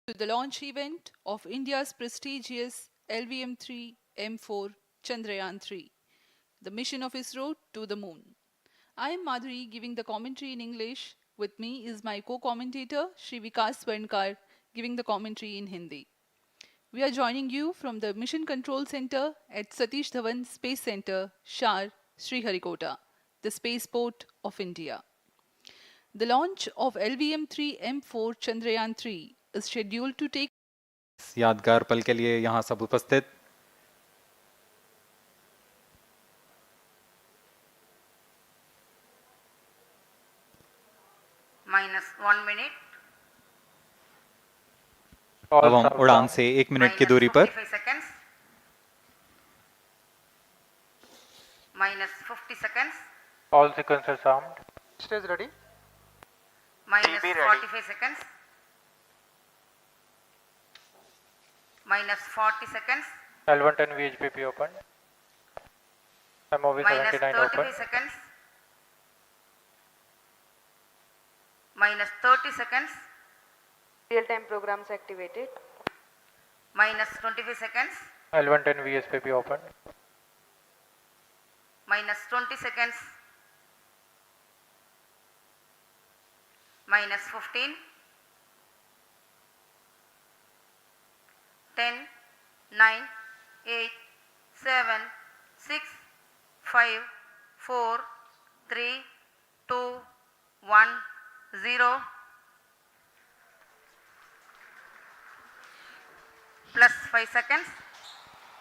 to the launch event of India's prestigious LVM3-M4 Chandrayaan-3, the mission of ISRO to the moon. I am Madhuri giving the commentary in English. With me is my co-commentator Shri Vikas Swarnkar giving the commentary in Hindi. We are joining you from the Mission Control Center at Satish Dhawan Space Center, Shar, Sriharikota, the spaceport of India. The launch of LVM3-M4 Chandrayaan-3 is scheduled to take यादगार पल के लिए यहाँ सब उपस्थित -1 minute. अब हम उड़ान से 1 मिनट की दूरी पर seconds. -50 seconds. All sequences armed. Stage ready. -45 seconds. -40 seconds. L110 VHPP open. MOV 79 open. -35 seconds. -30 seconds. Real-time programs activated. -25 seconds. L110 VSPP open. -20 seconds. -15. 10, 9, 8, 7, 6, 5, 4, 3, 2, 1, 0. Plus 5 seconds.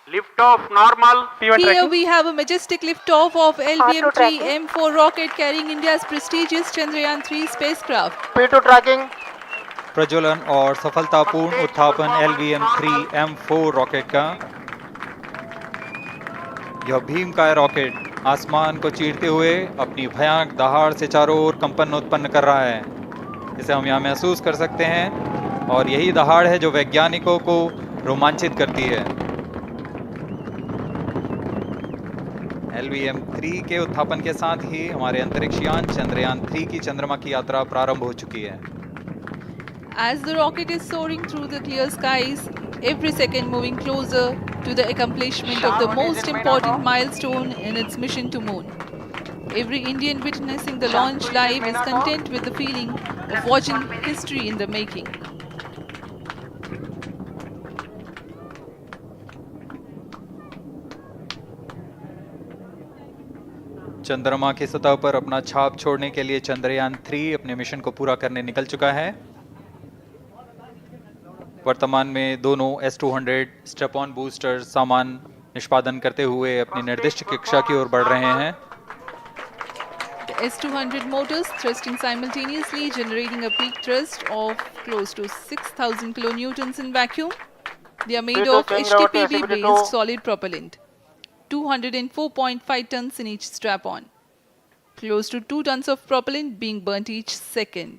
Lift off normal. P1 Here tracking. we have a majestic liftoff of LVM3-M4 rocket carrying India's prestigious Chandrayaan-3 spacecraft. P2 tracking. प्रज्वलन और सफलतापूर्ण उत्थापन LVM3-M4 rocket का। यह भीमकाय rocket आसमान को चीरते हुए अपनी भयानक दहाड़ से चारों ओर कंपन उत्पन्न कर रहा है। इसे हम यहाँ महसूस कर सकते हैं और यही दहाड़ है जो वैज्ञानिकों को रोमांचित करती है। LVM3 के उत्थापन के साथ ही हमारे अंतरिक्ष यान चंद्रयान-3 की चंद्रमा की यात्रा प्रारंभ हो चुकी है। As the rocket is soaring through the clear skies, every second moving closer to the accomplishment of the most important milestone in its mission to moon. Every Indian witnessing the launch live is content with the feeling of watching history in the making. चंद्रमा की सतह पर अपना छाप छोड़ने के लिए चंद्रयान-3 अपने मिशन को पूरा करने निकल चुका है। वर्तमान में दोनों S200 स्टेप ऑन बूस्टर सामान निष्पादन करते हुए अपनी निर्दिष्ट कक्षा की ओर बढ़ रहे हैं। The S200 motors thrusting simultaneously, generating a peak thrust of close to 6,000 kilonewtons in vacuum. They are made of HTPB-based solid propellant, 204.5 tons in each strap-on, close to 2 tons of propellant being burnt each second.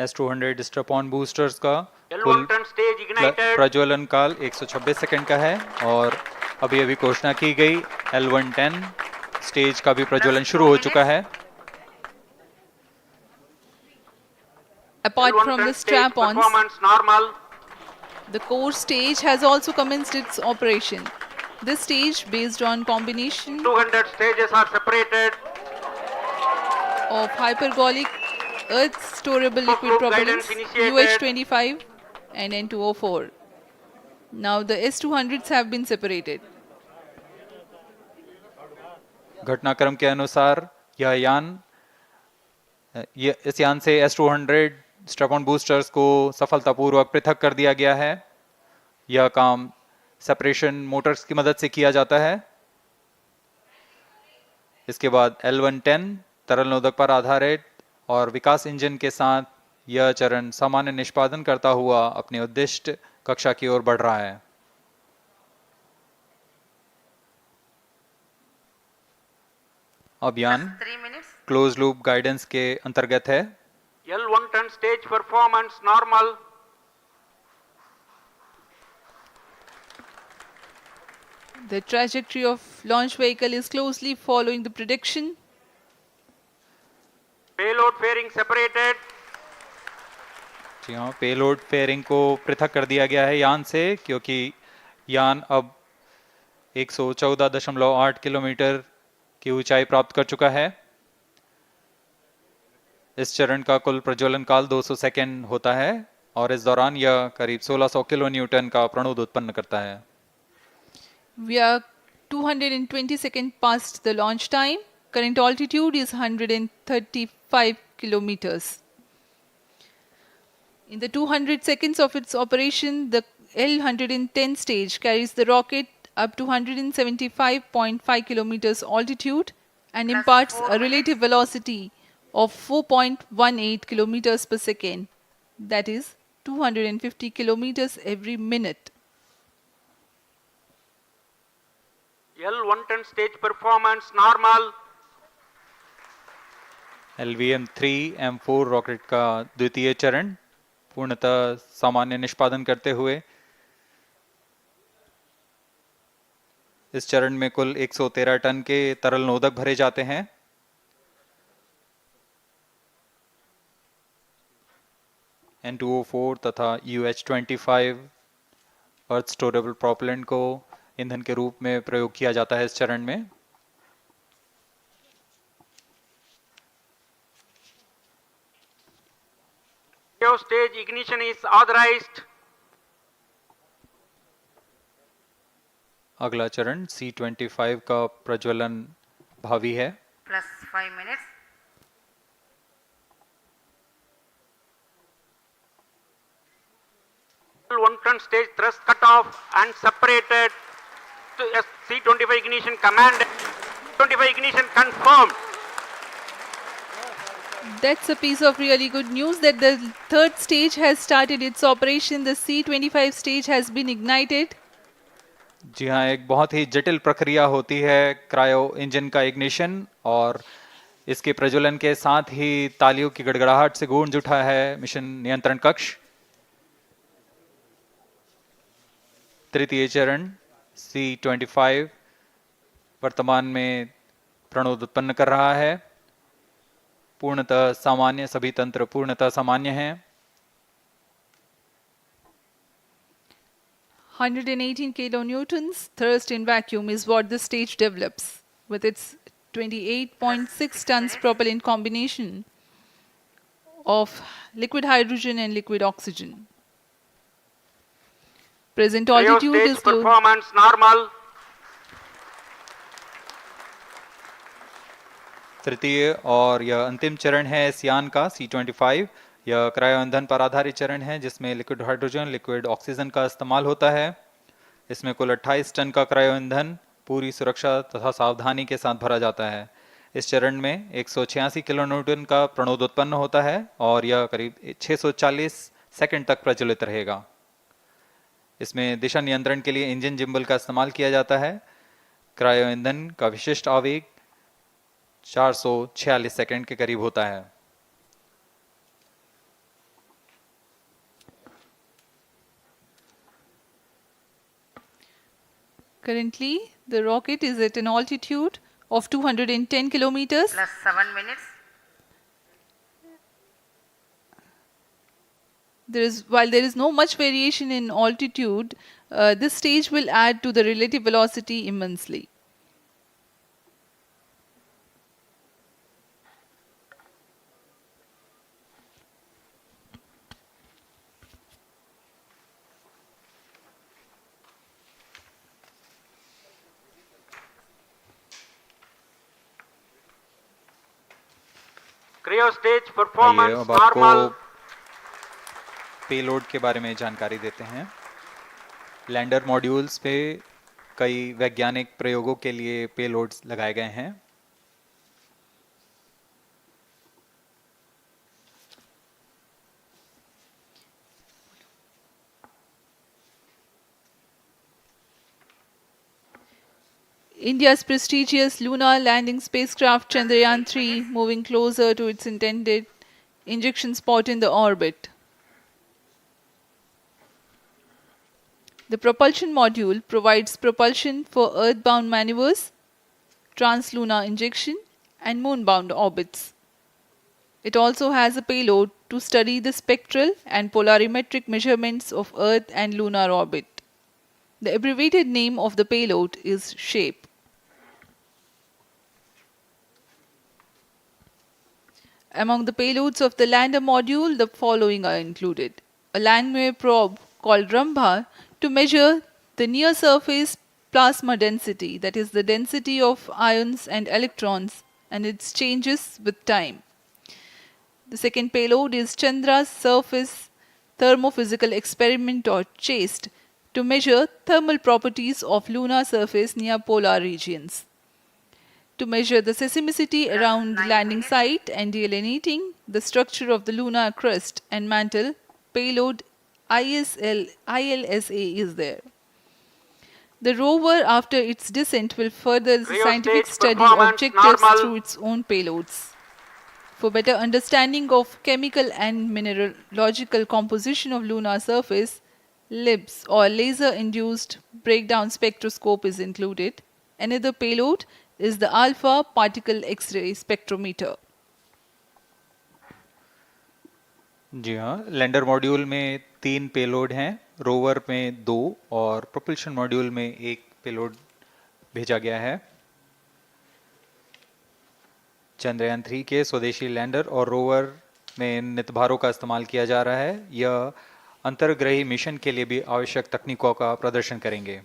S200 step on boosters का कुल L110 stage ignited. प्रज्वलन काल 126 second का है और अभी अभी घोषणा की गई L110 स्टेज का भी प्रज्वलन शुरू हो चुका है। Apart from the L110 stage strap-ons, performance normal. the core stage has also commenced its operation. This stage, based on combination 200 stages are separated. of hypergolic earth storable liquid Group propellants guidance initiated. UH25 and N204. Now the S200s have been separated. घटनाक्रम के अनुसार इस यान से S200 step on boosters को सफलतापूर्वक पृथक कर दिया गया है। यह काम सेपरेशन मोटर्स की मदद से किया जाता है। इसके बाद L110 तरल नोदक पर आधारित और विकास इंजन के साथ यह चरण सामान्य निष्पादन करता हुआ अपने उद्दिष्ट कक्षा की ओर बढ़ रहा है। अभियान 3 minutes. क्लोज लूप गाइडेंस के अंतर्गत है। L110 stage performance normal. The trajectory of launch vehicle is closely following the prediction. Payload fairing separated. जी हाँ, पेलोड फेयरिंग को पृथक कर दिया गया है यान से, क्योंकि यान अब 114.8 किलोमीटर की ऊंचाई प्राप्त कर चुका है। इस चरण का कुल प्रज्वलन काल 200 सेकेंड होता है और इस दौरान यह करीब 1600 किलो न्यूटन का प्रणुद उत्पन्न करता है। We are 220 seconds past the launch time. Current altitude is 135 kilometers. In the 200 seconds of its operation, the L-110 stage carries the rocket up to 175.5 kilometers altitude and imparts a relative velocity of 4.18 kilometers per second. That is 250 kilometers every minute. L110 stage performance normal. LVM3-M4 rocket का द्वितीय चरण पूर्णतः सामान्य निष्पादन करते हुए इस चरण में कुल 113 टन के तरल नोदक भरे जाते हैं। N2O4 तथा UH-25 अर्थ स्टोरेबल प्रोपेलेंट को ईंधन के रूप में प्रयोग किया जाता है इस चरण में। Stage ignition is authorized. अगला चरण C-25 का प्रज्वलन भावी है। Plus 5 minutes. L110 stage thrust cut off and separated. To C-25 ignition command. 25 ignition confirmed. That's a piece of really good news that the third stage has started its operation. The C-25 stage has been ignited. जी हाँ, एक बहुत ही जटिल प्रक्रिया होती है cryo engine का ignition, और इसके प्रज्वलन के साथ ही तालियों की गड़गड़ाहट से गूंज उठा है मिशन नियंत्रण कक्ष। तृतीय चरण C-25 वर्तमान में प्रणोद उत्पन्न कर रहा है। पूर्णतः सामान्य, सभी तंत्र पूर्णतः सामान्य हैं। 118 kilonewtons thrust in vacuum is what the stage develops with its 28.6 tons propellant combination of liquid hydrogen and liquid oxygen. Present altitude Stage is low. performance normal. तृतीय और यह अंतिम चरण है इस यान का C-25। यह क्रायो ईंधन पर आधारित चरण है जिसमें लिक्विड हाइड्रोजन, लिक्विड ऑक्सीजन का इस्तेमाल होता है। इसमें कुल 28 टन का क्रायो ईंधन पूरी सुरक्षा तथा सावधानी के साथ भरा जाता है। इस चरण में 186 किलो न्यूटन का प्रणोद उत्पन्न होता है और यह करीब 640 सेकंड तक प्रज्वलित रहेगा। इसमें दिशा नियंत्रण के लिए इंजन जिम्बल का इस्तेमाल किया जाता है। क्रायो ईंधन का विशिष्ट आवेग 446 सेकंड के करीब होता है। Currently, the rocket is at an altitude of 210 kilometers. Plus 7 minutes. While there is no much variation in altitude, this stage will add to the relative velocity immensely. Cryo stage आइए performance अब आपको normal. Payload के बारे में जानकारी देते हैं। Lander modules पे कई वैज्ञानिक प्रयोगों के लिए पेलोड्स लगाए गए हैं। India's prestigious lunar landing spacecraft Chandrayaan-3 moving closer to its intended injection spot in the orbit. The propulsion module provides propulsion for earthbound maneuvers, translunar injection, and moonbound orbits. It also has a payload to study the spectral and polarimetric measurements of Earth and lunar orbit. The abbreviated name of the payload is SHAPE. Among the payloads of the lander module, the following are included. A landwehr probe called Rambha to measure the near-surface plasma density, that is the density of ions and electrons, and its changes with time. The second payload is Chandra's Surface Thermophysical Experiment or CHASTE to measure thermal properties of lunar surface near polar regions. To measure the seismicity around the landing site and delineating the structure of the lunar crust and mantle, payload ILSA is there. The rover, after its descent, will further the scientific Cryostage study performance objectives normal. through its own payloads. For better understanding of chemical and mineralogical composition of lunar surface, LIBS or laser-induced breakdown spectroscope is included. Another payload is the alpha particle X-ray spectrometer. जी हाँ, lander module में 3 payload हैं, rover में 2 और propulsion module में 1 payload भेजा गया है। चंद्रयान 3 के स्वदेशी लैंडर और रोवर में नितभारों का इस्तेमाल किया जा रहा है। यह अंतर्ग्रही मिशन के लिए भी आवश्यक तकनीकों का प्रदर्शन करेंगे।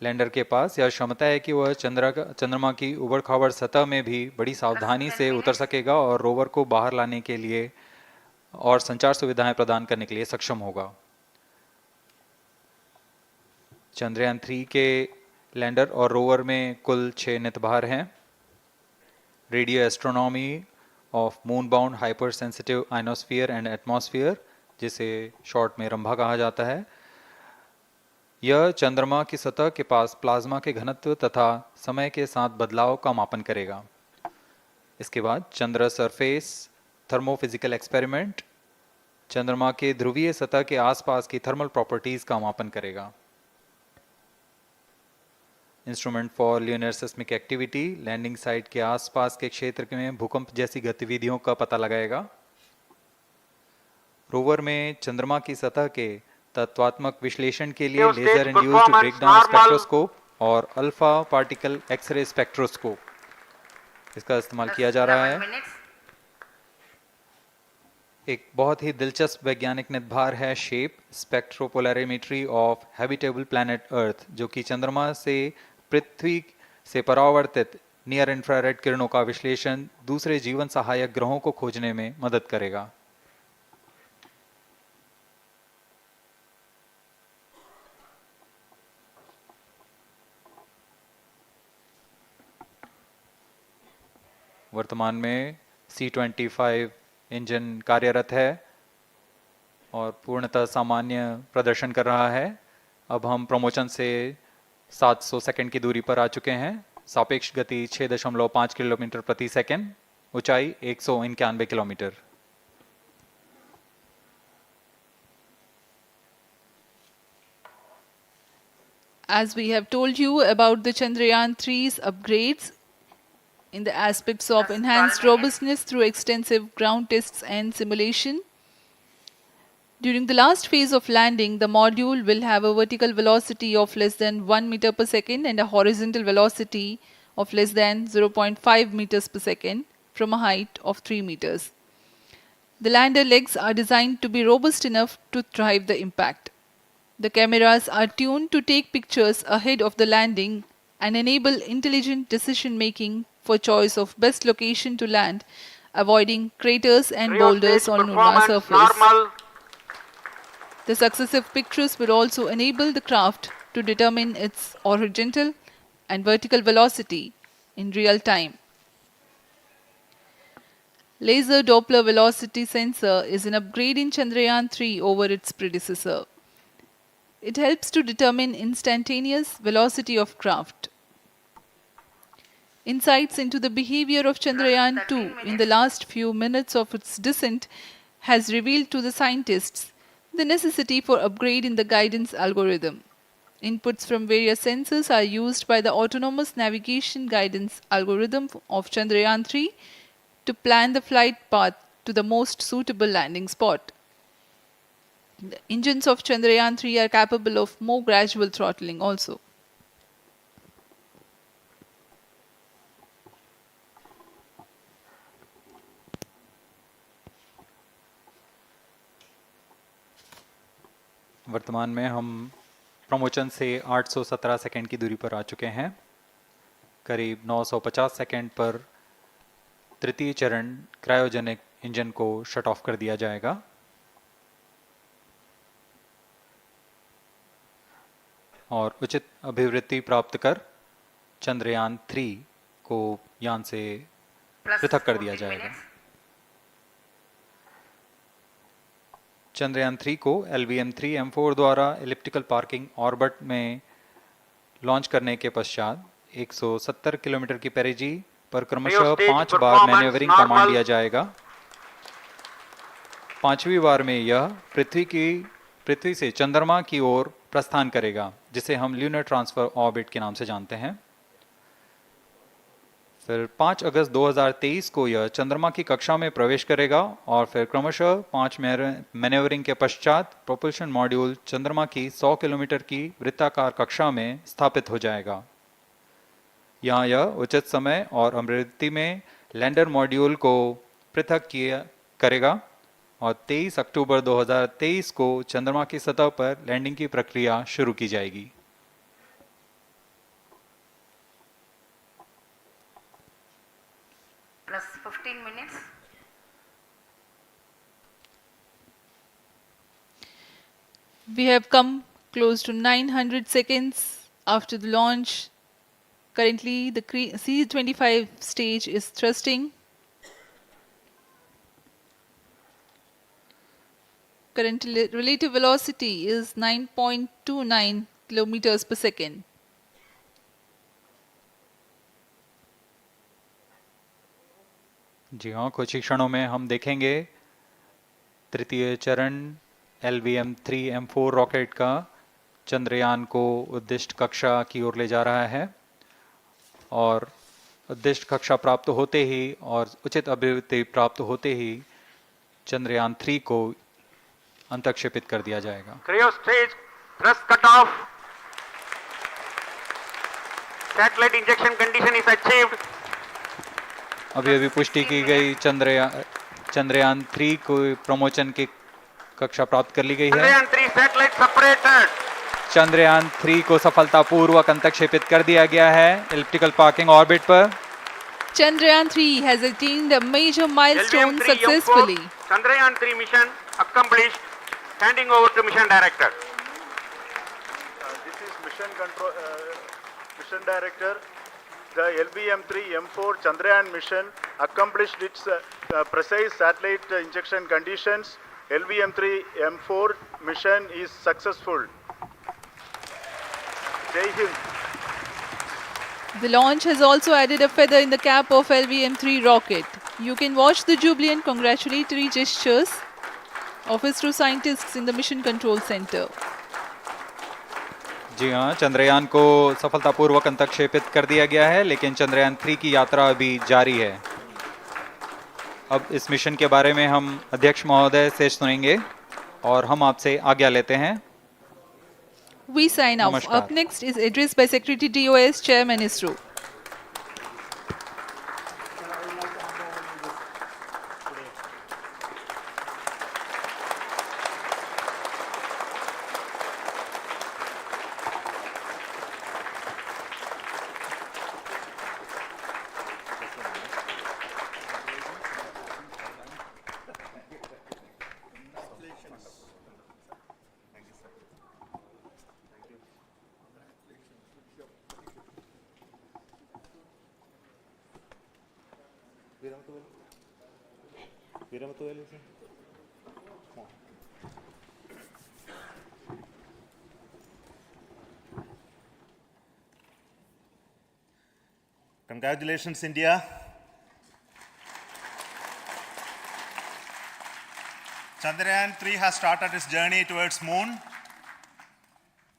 लैंडर के पास यह क्षमता है कि वह चंद्रमा की उबड़-खाबड़ सतह में भी बड़ी सावधानी से उतर सकेगा और रोवर को बाहर लाने के लिए और संचार सुविधाएं प्रदान करने के लिए सक्षम होगा। चंद्रयान 3 के लैंडर और रोवर में कुल 6 नितभार हैं। Radio astronomy of moon bound hyper sensitive ionosphere and atmosphere, जिसे शॉर्ट में रंभा कहा जाता है, यह चंद्रमा की सतह के पास प्लाज्मा के घनत्व तथा समय के साथ बदलाव का मापन करेगा। इसके बाद चंद्र सरफेस थर्मोफिजिकल एक्सपेरिमेंट चंद्रमा के ध्रुवीय सतह के आसपास की थर्मल प्रॉपर्टीज का मापन करेगा। Instrument for lunar seismic activity landing site के आसपास के क्षेत्र में भूकंप जैसी गतिविधियों का पता लगाएगा। रोवर में चंद्रमा की सतह के तत्वात्मक विश्लेषण के लिए लेजर इंड्यूस्ड ब्रेकडाउन स्पेक्ट्रोस्कोप और अल्फा पार्टिकल एक्सरे स्पेक्ट्रोस्कोप इसका इस्तेमाल किया जा रहा है। एक बहुत ही दिलचस्प वैज्ञानिक निर्धार है shape स्पेक्ट्रोपोलैरिमेट्री of habitable planet earth, जो कि चंद्रमा से पृथ्वी से परावर्तित नियर इंफ्रारेड किरणों का विश्लेषण दूसरे जीवन सहायक ग्रहों को खोजने में मदद करेगा। वर्तमान में C-25 इंजन कार्यरत है और पूर्णतः सामान्य प्रदर्शन कर रहा है। अब हम प्रमोशन से 700 सेकंड की दूरी पर आ चुके हैं। सापेक्ष गति 6.5 किलोमीटर प्रति सेकंड, ऊंचाई 191 kilometre. As we have told you about the Chandrayaan-3's upgrades in the aspects of enhanced robustness through extensive ground tests and simulation, during the last phase of landing, the module will have a vertical velocity of less than 1 meter per second and a horizontal velocity of less than 0.5 meters per second from a height of 3 meters. The lander legs are designed to be robust enough to thrive the impact. The cameras are tuned to take pictures ahead of the landing and enable intelligent decision making for choice of best location to land, avoiding craters and boulders on lunar surface. Normal. The successive pictures will also enable the craft to determine its horizontal and vertical velocity in real time. Laser Doppler velocity sensor is an upgrade in Chandrayaan-3 over its predecessor. It helps to determine instantaneous velocity of craft. Insights into the behavior of Chandrayaan-2 in the last few minutes of its descent has revealed to the scientists the necessity for upgrade in the guidance algorithm. Inputs from various sensors are used by the autonomous navigation guidance algorithm of Chandrayaan-3 to plan the flight path to the most suitable landing spot. The engines of Chandrayaan-3 are capable of more gradual throttling also. वर्तमान में हम promotion से 817 second की दूरी पर आ चुके हैं। करीब 950 सेकंड पर तृतीय चरण क्रायोजेनिक इंजन को शट ऑफ कर दिया जाएगा और उचित अभिवृद्धि प्राप्त कर चंद्रयान 3 को यान से Plus पृथक कर दिया 14 जाएगा। minutes. चंद्रयान 3 को LVM3-M4 द्वारा एलिप्टिकल पार्किंग ऑर्बिट में लॉन्च करने के पश्चात 170 किलोमीटर की पेरिजी पर क्रमशः Stage 5 बार performance मैन्यूवरिंग normal. कमांड दिया जाएगा। 5वीं बार में यह पृथ्वी से चंद्रमा की ओर प्रस्थान करेगा, जिसे हम ल्यूनर ट्रांसफर ऑर्बिट के नाम से जानते हैं। फिर 5 अगस्त 2023 को यह चंद्रमा की कक्षा में प्रवेश करेगा और फिर क्रमशः 5 मैन्यूवरिंग के पश्चात प्रोपल्शन मॉड्यूल चंद्रमा की 100 किलोमीटर की वृत्ताकार कक्षा में स्थापित हो जाएगा। यहाँ यह उचित समय और अभिवृद्धि में लैंडर मॉड्यूल को पृथक करेगा और 23 अक्टूबर 2023 को चंद्रमा की सतह पर लैंडिंग की प्रक्रिया शुरू की जाएगी। Plus 15 minutes. We have come close to 900 seconds after the launch. Currently, the C-25 stage is thrusting. Current relative velocity is 9.29 kilometers per second. जी हाँ, कुछ ही क्षणों में हम देखेंगे तृतीय चरण LVM3-M4 रॉकेट का चंद्रयान को उद्दिष्ट कक्षा की ओर ले जा रहा है और उद्दिष्ट कक्षा प्राप्त होते ही और उचित अभिवृद्धि प्राप्त होते ही चंद्रयान 3 को अंतक्षेपित कर दिया जाएगा। Cryo stage thrust cutoff. Satellite injection condition is achieved. अभी पुष्टि की गई चंद्रयान 3 को प्रमोशन की कक्षा प्राप्त कर ली गई है। Chandrayaan 3 satellite separated. चंद्रयान 3 को सफलतापूर्वक अंतक्षेपित कर दिया गया है एलिप्टिकल पार्किंग ऑर्बिट पर। Chandrayaan 3 has attained a major milestone LVM3-M4 successfully. Chandrayaan 3 mission accomplished. Handing over to mission director. This is mission director. The LVM3-M4 Chandrayaan mission accomplished its precise satellite injection conditions. LVM3-M4 mission is successful. Jai Hind. The launch has also added a feather in the cap of LVM3 rocket. You can watch the jubilant congratulatory gestures of ISRO scientists in the Mission Control Center. जी हाँ, चंद्रयान को सफलतापूर्वक अंतक्षेपित कर दिया गया है, लेकिन चंद्रयान 3 की यात्रा अभी जारी है। अब इस मिशन के बारे में हम अध्यक्ष महोदय से सुनेंगे और हम आपसे आज्ञा लेते हैं। We sign off. नमस्कार। Up next is address by Secretary DOS, Chairman ISRO. Congratulations, India. Chandrayaan-3 has started its journey towards moon.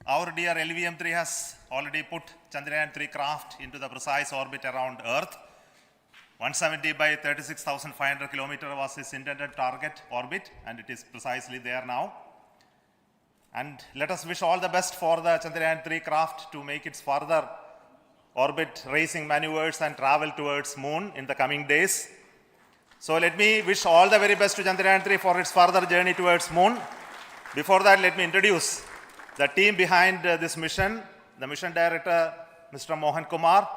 Our dear LVM-3 has already put Chandrayaan-3 craft into the precise orbit around Earth. 170 by 36,500 kilometer was his intended target orbit, and it is precisely there now. And let us wish all the best for the Chandrayaan-3 craft to make its further orbit racing maneuvers and travel towards moon in the coming days. So let me wish all the very best to Chandrayaan-3 for its further journey towards moon. Before that, let me introduce the team behind this mission, the mission director, Mr. Mohan Kumar,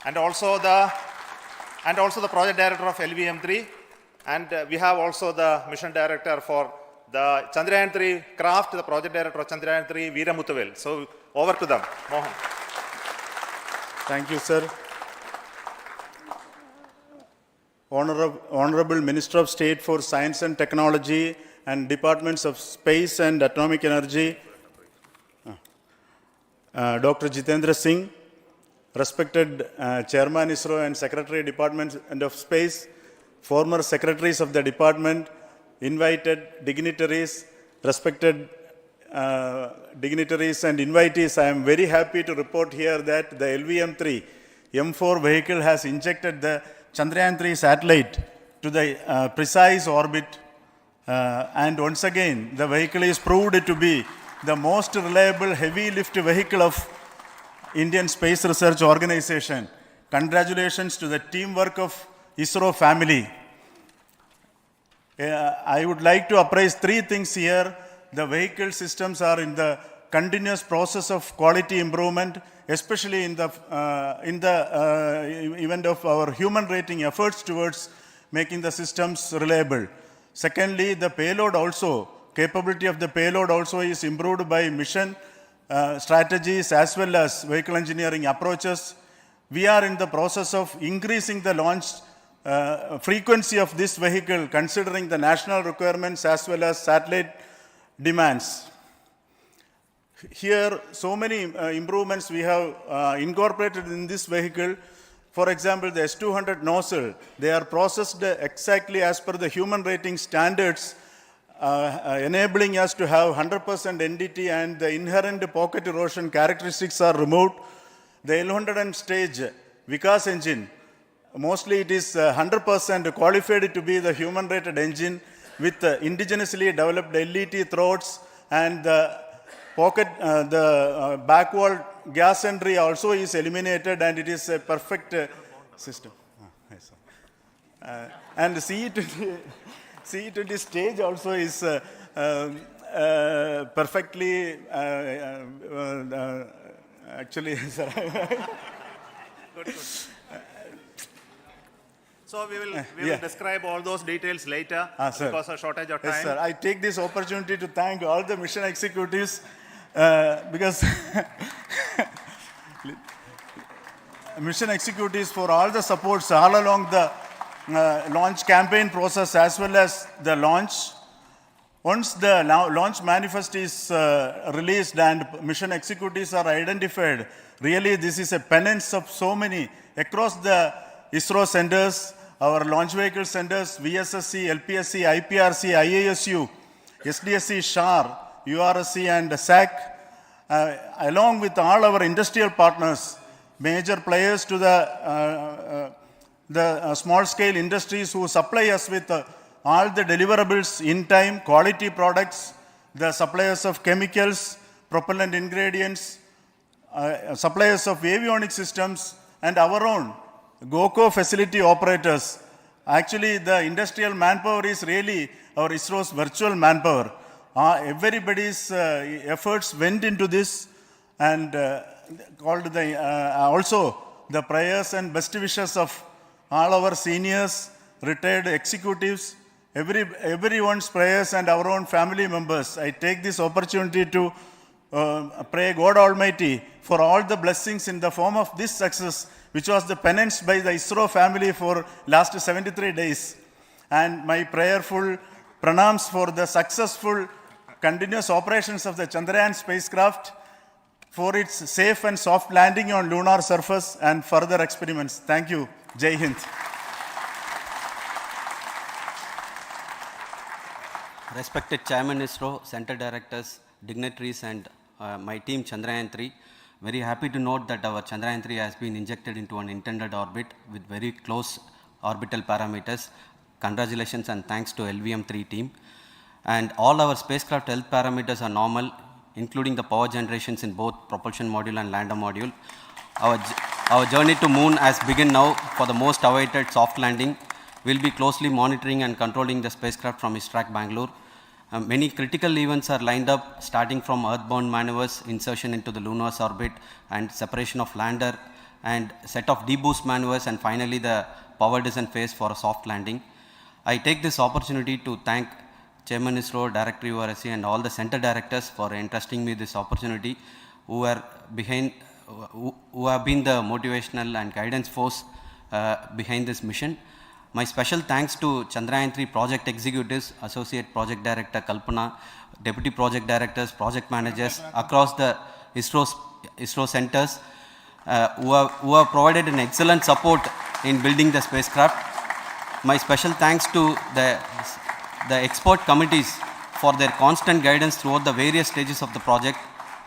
and also the project director of LVM3, and we have also the mission director for the Chandrayaan-3 craft, the project director of Chandrayaan-3, Veera Muthavel. So over to them, Mohan. Thank you, sir. Honorable Minister of State for Science and Technology and Departments of Space and Atomic Energy, Dr. Jitendra Singh, respected Chairman ISRO and Secretary Department of Space, former secretaries of the department, invited dignitaries, respected dignitaries and invitees, I am very happy to report here that the LVM3-M4 vehicle has injected the Chandrayaan-3 satellite to the precise orbit, and once again the vehicle is proved to be the most reliable heavy lift vehicle of Indian Space Research Organization. Congratulations to the teamwork of ISRO family. I would like to appraise three things here. The vehicle systems are in the continuous process of quality improvement, especially in the event of our human rating efforts towards making the systems reliable. Secondly, the payload also, capability of the payload also is improved by mission strategies as well as vehicle engineering approaches. We are in the process of increasing the launch frequency of this vehicle considering the national requirements as well as satellite demands. Here, so many improvements we have incorporated in this vehicle. For example, the S200 nozzle, they are processed exactly as per the human rating standards, enabling us to have 100% NDT, and the inherent pocket erosion characteristics are removed. The L100 stage Vikas engine, mostly it is 100% qualified to be the human rated engine with indigenously developed LET throats, and the back wall gas entry also is eliminated, and it is a perfect system. And CE20 stage also is perfectly, actually, sir. Good. So we will describe all those details later because of shortage of time. Yes, sir. I take this opportunity to thank all the mission executives because mission executives for all the supports all along the launch campaign process as well as the launch. Once the launch manifest is released and mission executives are identified, really this is a penance of so many across the ISRO centers, our launch vehicle centers, VSSC, LPSC, IPRC, IASU, SDSC, SHAR, URSC and SAC, along with all our industrial partners, major players to the small-scale industries who supply us with all the deliverables in time, quality products, the suppliers of chemicals, propellant ingredients, suppliers of avionics systems, and our own GOCO facility operators. Actually, the industrial manpower is really our ISRO's virtual manpower. Everybody's efforts went into this, and also the prayers and best wishes of all our seniors, retired executives, everyone's prayers and our own family members. I take this opportunity to pray God Almighty for all the blessings in the form of this success, which was the penance by the ISRO family for last 73 days. And my prayerful pranams for the successful continuous operations of the Chandrayaan spacecraft, for its safe and soft landing on lunar surface and further experiments. Thank you. Jai Hind. Respected Chairman ISRO, Center Directors, dignitaries and my team Chandrayaan-3, very happy to note that our Chandrayaan-3 has been injected into an intended orbit with very close orbital parameters. Congratulations and thanks to LVM3 team. And all our spacecraft health parameters are normal, including the power generations in both propulsion module and lander module. Our journey to moon has begun now for the most awaited soft landing. We'll be closely monitoring and controlling the spacecraft from ISTRAC Bangalore. Many critical events are lined up, starting from earthbound maneuvers, insertion into the lunar orbit, and separation of lander, and set of deboost maneuvers, and finally the power descent phase for a soft landing. I take this opportunity to thank Chairman ISRO, Director URSC, and all the center directors for entrusting me this opportunity, who have been the motivational and guidance force behind this mission. My special thanks to Chandrayaan-3 project executives, Associate Project Director Kalpana, Deputy Project Directors, Project Managers across the ISRO centers who have provided an excellent support in building the spacecraft. My special thanks to the expert committees for their constant guidance throughout the various stages of the project.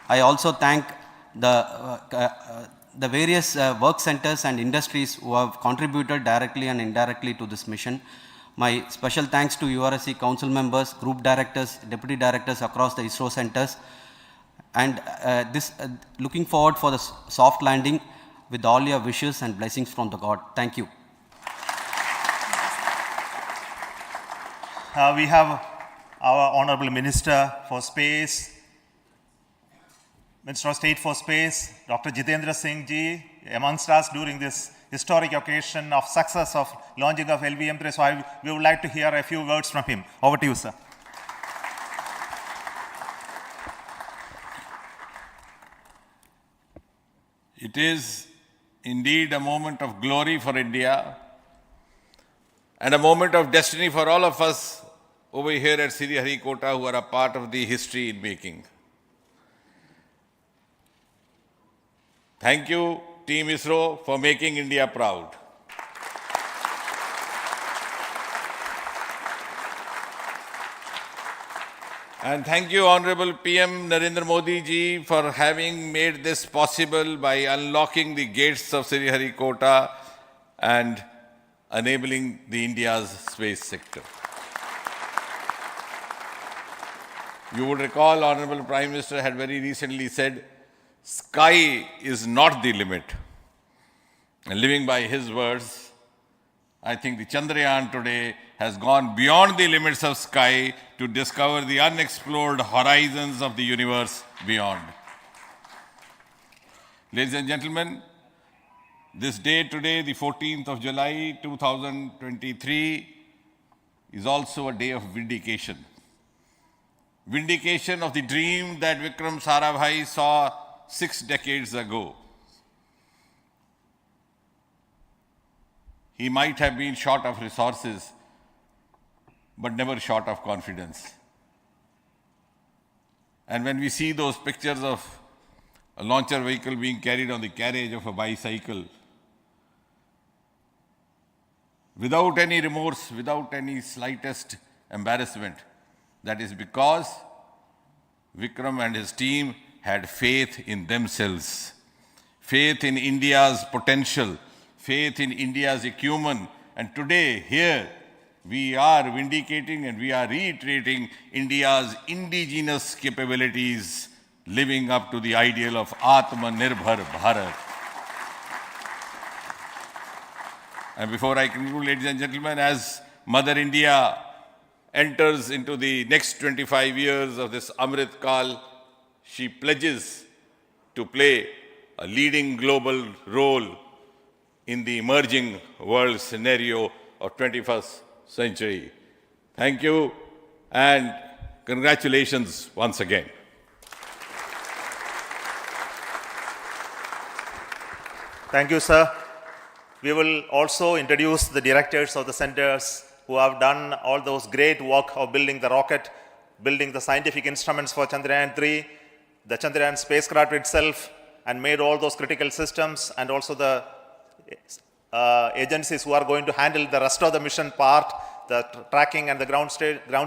I also thank the various work centers and industries who have contributed directly and indirectly to this mission. My special thanks to URSC council members, group directors, deputy directors across the ISRO centers, and looking forward for the soft landing with all your wishes and blessings from the God. Thank you. We have our Honorable Minister for Space, Minister of State for Space, Dr. Jitendra Singh ji, amongst us during this historic occasion of success of launching of LVM3. So we would like to hear a few words from him. Over to you, sir. It is indeed a moment of glory for India and a moment of destiny for all of us over here at Sriharikota who are a part of the history in making. Thank you, Team ISRO, for making India proud. And thank you, Honorable PM Narendra Modi ji, for having made this possible by unlocking the gates of Sriharikota and enabling the India's space sector. You would recall, Honorable Prime Minister had very recently said, sky is not the limit. And living by his words, I think the Chandrayaan today has gone beyond the limits of sky to discover the unexplored horizons of the universe beyond. Ladies and gentlemen, this day today, the 14th of July 2023, is also a day of vindication. Vindication of the dream that Vikram Sarabhai saw 6 decades ago. He might have been short of resources, but never short of confidence. And when we see those pictures of a launcher vehicle being carried on the carriage of a bicycle, without any remorse, without any slightest embarrassment, that is because Vikram and his team had faith in themselves, faith in India's potential, faith in India's acumen. And today, here, we are vindicating and we are reiterating India's indigenous capabilities, living up to the ideal of Atmanirbhar Bharat. And before I conclude, ladies and gentlemen, as Mother India enters into the next 25 years of this Amrit Kal, she pledges to play a leading global role in the emerging world scenario of 21st century. Thank you and congratulations once again. Thank you, sir. We will also introduce the directors of the centers who have done all those great work of building the rocket, building the scientific instruments for Chandrayaan-3, the Chandrayaan spacecraft itself, and made all those critical systems, and also the agencies who are going to handle the rest of the mission part, the tracking and the ground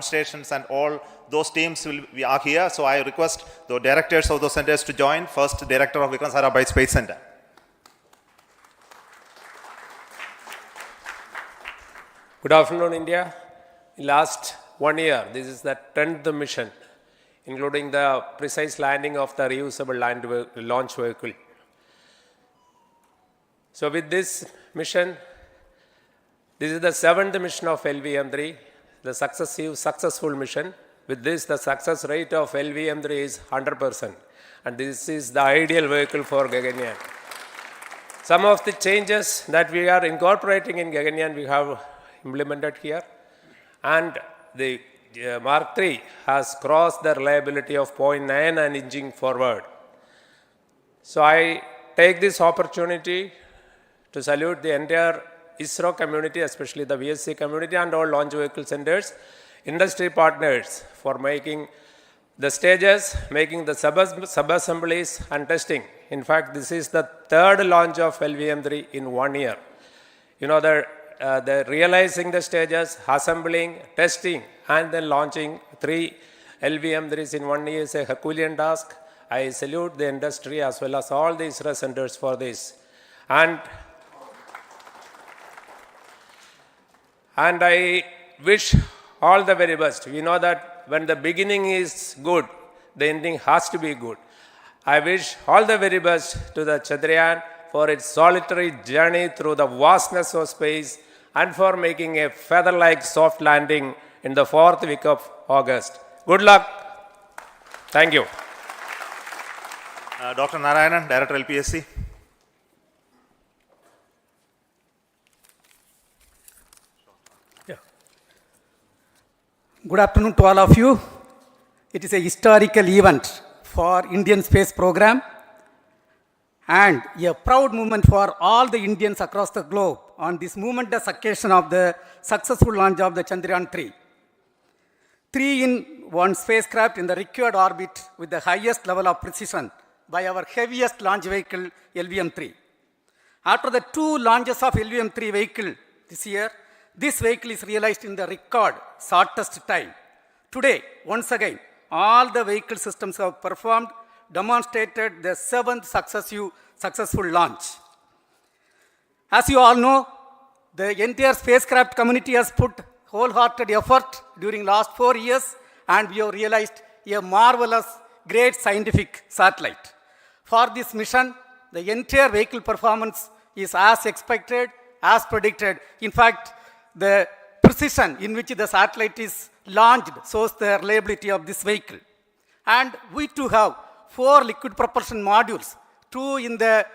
stations, and all those teams are here. So I request the directors of those centers to join. First, Director of Vikram Sarabhai Space Center. Good afternoon, India. In last 1 year, this is the 10th mission, including the precise landing of the reusable launch vehicle. So with this mission, this is the 7th mission of LVM3, the successful mission. With this, the success rate of LVM3 is 100%. And this is the ideal vehicle for Gaganyaan. Some of the changes that we are incorporating in Gaganyaan, we have implemented here. And the Mark III has crossed the reliability of 0.9 and inching forward. So I take this opportunity to salute the entire ISRO community, especially the VSC community and all launch vehicle centers, industry partners for making the stages, making the sub-assemblies and testing. In fact, this is the 3rd launch of LVM3 in 1 year. You know, the realizing the stages, assembling, testing, and then launching 3 LVM3s in 1 year is a Herculean task. I salute the industry as well as all the ISRO centers for this. And I wish all the very best. We know that when the beginning is good, the ending has to be good. I wish all the very best to the Chandrayaan for its solitary journey through the vastness of space and for making a feather-like soft landing in the 4th week of August. Good luck. Thank you. Dr. Narayanan, Director LPSC. Good afternoon to all of you. It is a historical event for Indian space program and a proud moment for all the Indians across the globe on this momentous occasion of the successful launch of the Chandrayaan-3. 3-in-1 spacecraft in the required orbit with the highest level of precision by our heaviest launch vehicle, LVM3. After the 2 launches of LVM3 vehicle this year, this vehicle is realized in the record shortest time. Today, once again, all the vehicle systems have performed, demonstrated the 7th successful launch. As you all know, the entire spacecraft community has put wholehearted effort during last 4 years, and we have realized a marvelous, great scientific satellite. For this mission, the entire vehicle performance is as expected, as predicted. In fact, the precision in which the satellite is launched shows the reliability of this vehicle. And we too have 4 liquid propulsion modules, 2 in the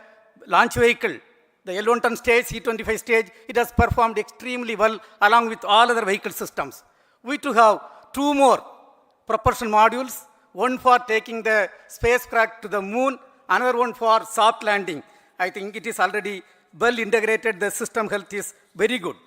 launch vehicle. The L110 stage, C25 stage, it has performed extremely well along with all other vehicle systems. We too have 2 more propulsion modules, one for taking the spacecraft to the moon, another one for soft landing. I think it is already well integrated, the system health is very good.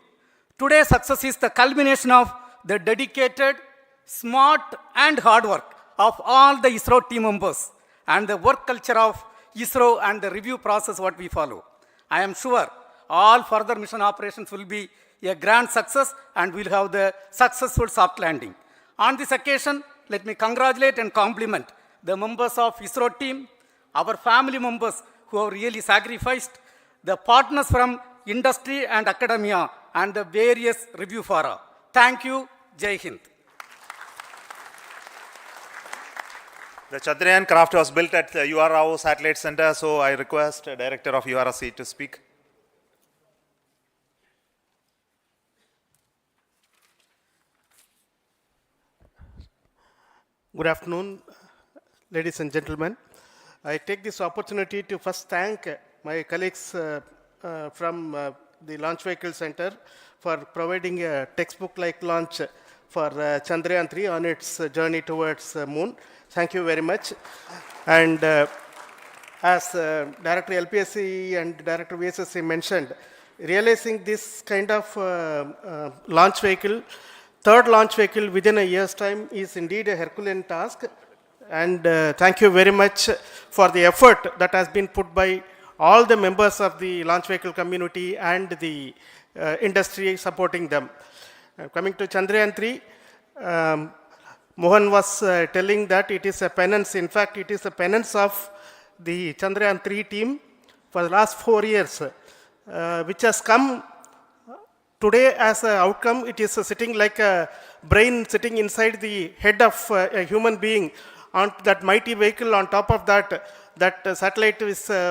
Today's success is the culmination of the dedicated, smart and hard work of all the ISRO team members and the work culture of ISRO and the review process what we follow. I am sure all further mission operations will be a grand success and we'll have the successful soft landing. On this occasion, let me congratulate and compliment the members of ISRO team, our family members who have really sacrificed, the partners from industry and academia, and the various review fora. Thank you. Jai Hind. The Chandrayaan craft was built at the URAO Satellite Center, so I request the Director of URC to speak. Good afternoon, ladies and gentlemen. I take this opportunity to first thank my colleagues from the Launch Vehicle Center for providing a textbook-like launch for Chandrayaan-3 on its journey towards moon. Thank you very much. And as Director LPSC and Director VSSC mentioned, realizing this kind of launch vehicle, 3rd launch vehicle within a year's time is indeed a Herculean task. And thank you very much for the effort that has been put by all the members of the launch vehicle community and the industry supporting them. Coming to Chandrayaan-3, Mohan was telling that it is a penance. In fact, it is a penance of the Chandrayaan-3 team for the last 4 years, which has come today as an outcome, it is sitting like a brain sitting inside the head of a human being. On that mighty vehicle, on top of that, satellite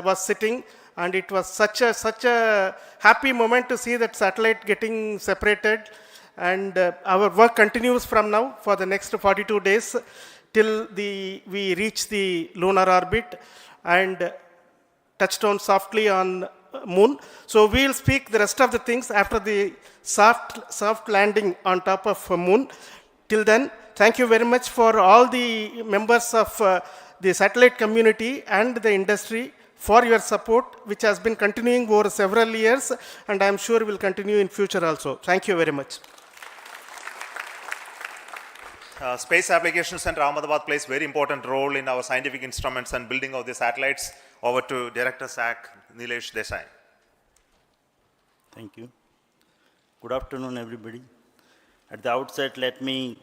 was sitting, and it was such a happy moment to see that satellite getting separated. And our work continues from now for the next 42 days till we reach the lunar orbit and touchdown softly on moon. So we will speak the rest of the things after the soft landing on top of moon. Till then, thank you very much for all the members of the satellite community and the industry for your support, which has been continuing over several years, and I am sure will continue in future also. Thank you very much. Space Applications Center Ahmedabad plays very important role in our scientific instruments and building of the satellites. Over to Director SAC, Nilesh Desai. Thank you. Good afternoon, everybody. At the outset, let me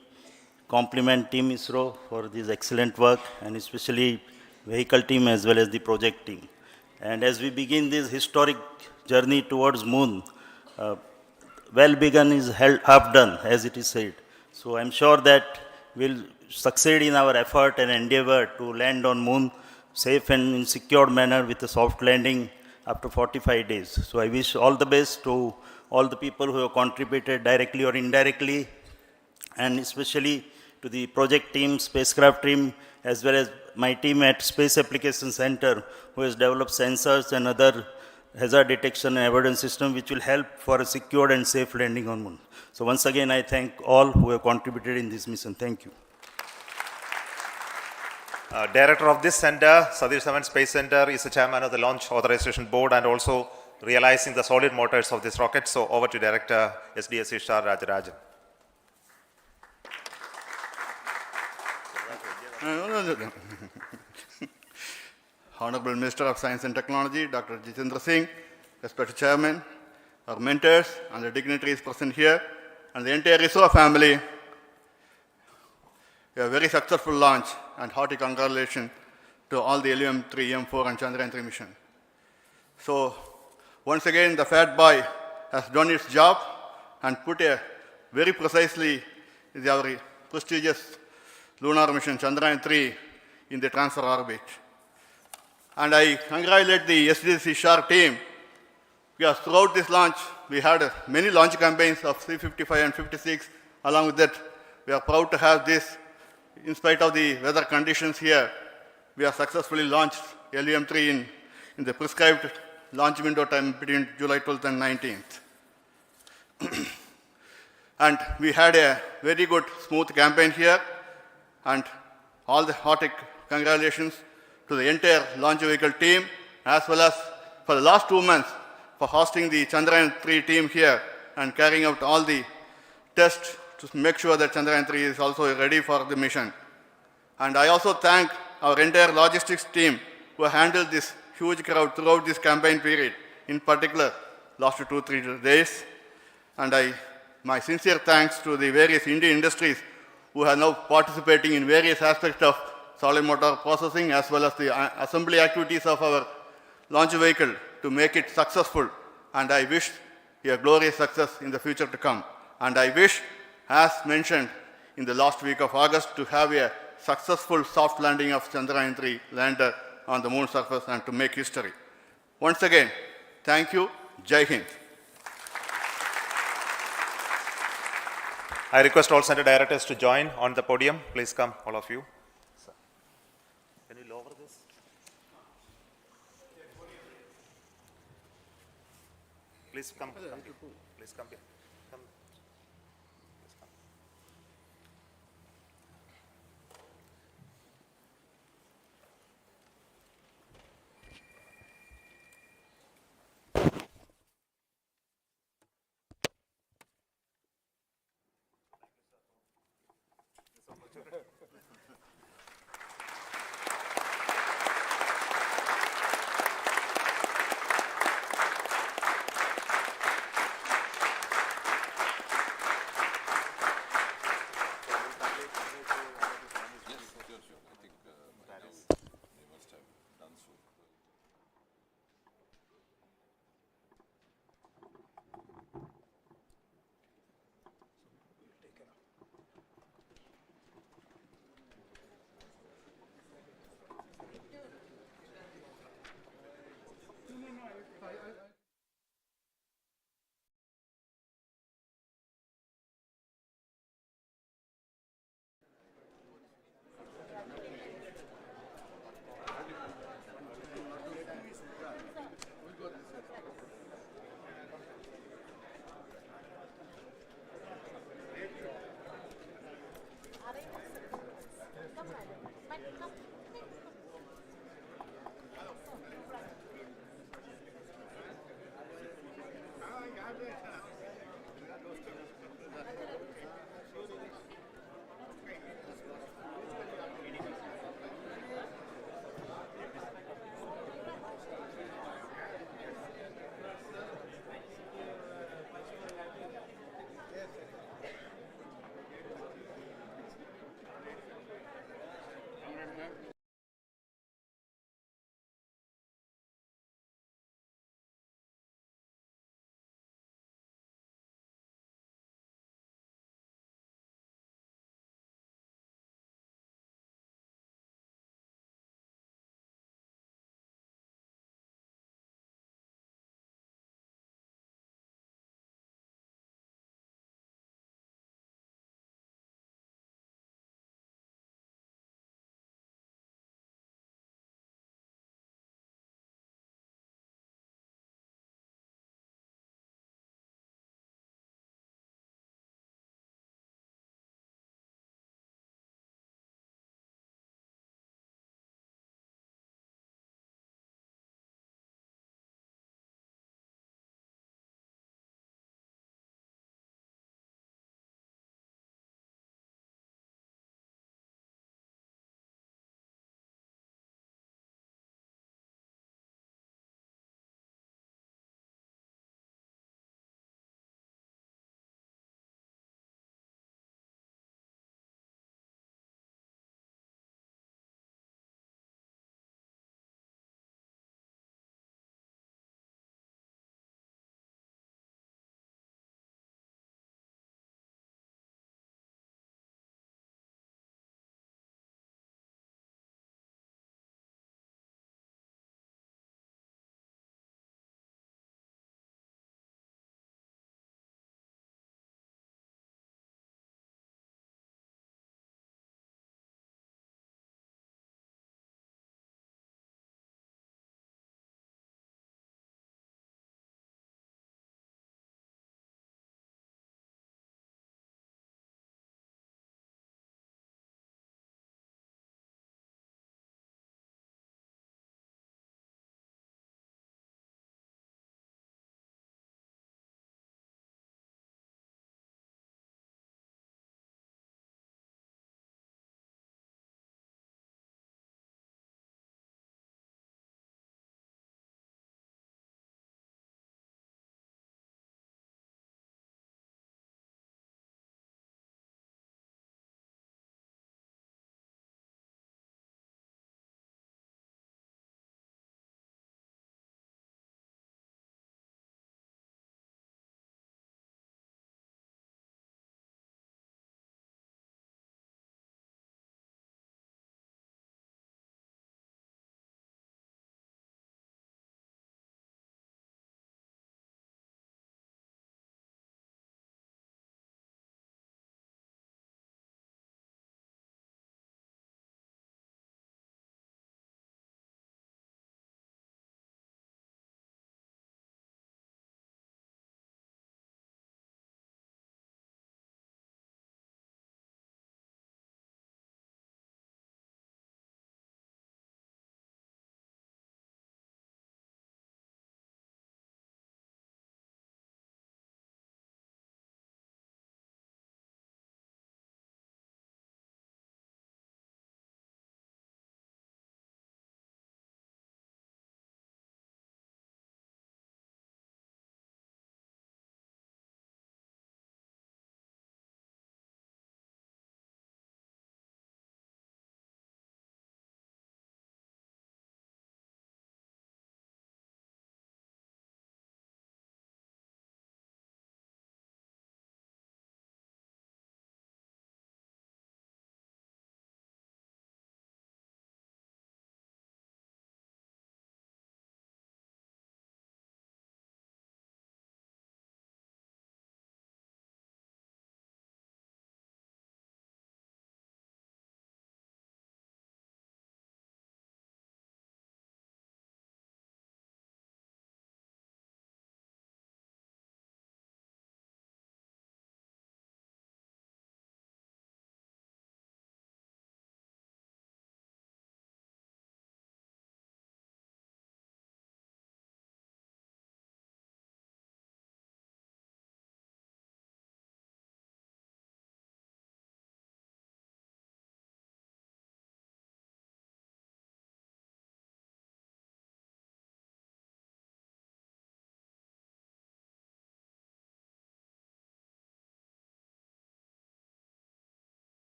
compliment Team ISRO for this excellent work, and especially vehicle team as well as the project team. And as we begin this historic journey towards moon, well begun is half done, as it is said. So I'm sure that we'll succeed in our effort and endeavor to land on moon safe and in secured manner with a soft landing after 45 days. So I wish all the best to all the people who have contributed directly or indirectly, and especially to the project team, spacecraft team, as well as my team at Space Application Center, who has developed sensors and other hazard detection and avoidance system, which will help for a secured and safe landing on moon. So once again, I thank all who have contributed in this mission. Thank you. Director of this center, Satish Dhawan Space Center, is the chairman of the Launch Authorization Board and also realizing the solid motors of this rocket. So over to Director SDSC Shah Rajarajan. Honorable Minister of Science and Technology, Dr. Jitendra Singh, respected Chairman, our mentors and the dignitaries present here, and the entire ISRO family. A very successful launch, and hearty congratulations to all the LVM3-M4 and Chandrayaan-3 mission. So once again, the Fat Boy has done its job and put a very precisely our prestigious lunar mission Chandrayaan-3 in the transfer orbit. And I congratulate the SDSC SHAR team, because throughout this launch, we had many launch campaigns of 355 and 56. Along with that, we are proud to have this. In spite of the weather conditions here, we have successfully launched LVM3 in the prescribed launch window time between July 12th and 19th. And we had a very good, smooth campaign here, and all the hearty congratulations to the entire launch vehicle team, as well as for the last 2 months for hosting the Chandrayaan-3 team here and carrying out all the tests to make sure that Chandrayaan-3 is also ready for the mission. And I also thank our entire logistics team who handled this huge crowd throughout this campaign period, in particular last 2-3 days. And my sincere thanks to the various Indian industries who are now participating in various aspects of solid motor processing as well as the assembly activities of our launch vehicle to make it successful. And I wish a glorious success in the future to come. And I wish, as mentioned in the last week of August, to have a successful soft landing of Chandrayaan-3 lander on the moon surface and to make history. Once again, thank you. Jai Hind. I request all center directors to join on the podium. Please come, all of you. Can you lower this? Please come. Please come here. Come. Please come.